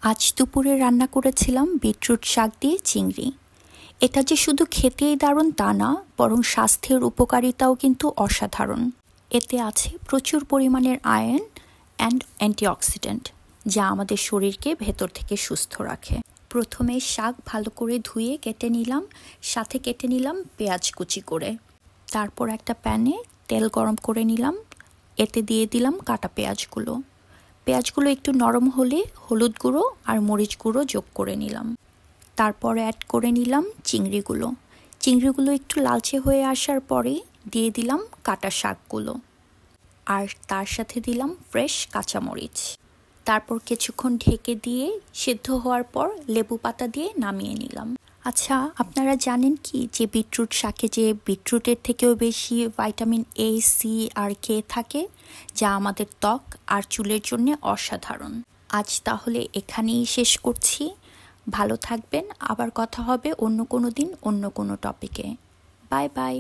আজ দুপুরে রান্না করেছিলাম বিটরুট শাক দিয়ে চিংড়ি। এটা যে শুধু খেতেই দারুণ তা না, বরং স্বাস্থ্যের উপকারিতাও কিন্তু অসাধারণ। এতে আছে প্রচুর পরিমাণের আয়রন অ্যান্ড অ্যান্টিঅক্সিডেন্ট, যা আমাদের শরীরকে ভেতর থেকে সুস্থ রাখে। প্রথমে শাক ভালো করে ধুয়ে কেটে নিলাম, সাথে কেটে নিলাম পেঁয়াজ কুচি করে। তারপর একটা প্যানে তেল গরম করে নিলাম, এতে দিয়ে দিলাম কাটা পেঁয়াজগুলো। পেঁয়াজগুলো একটু নরম হলে হলুদ গুঁড়ো আর মরিচ গুঁড়ো যোগ করে নিলাম। তারপর অ্যাড করে নিলাম চিংড়িগুলো একটু লালচে হয়ে আসার পরে দিয়ে দিলাম কাটা শাকগুলো, আর তার সাথে দিলাম ফ্রেশ কাঁচামরিচ। তারপর কিছুক্ষণ ঢেকে দিয়ে সেদ্ধ হওয়ার পর লেবু পাতা দিয়ে নামিয়ে নিলাম। আচ্ছা, আপনারা জানেন কি যে বিটরুট শাকে যে বিটরুটের থেকেও বেশি ভিটামিন এ, সি আর কে থাকে, যা আমাদের ত্বক আর চুলের জন্য অসাধারণ। আজ তাহলে এখানেই শেষ করছি। ভালো থাকবেন, আবার কথা হবে অন্য কোনো দিন অন্য কোনো টপিকে। Bye bye.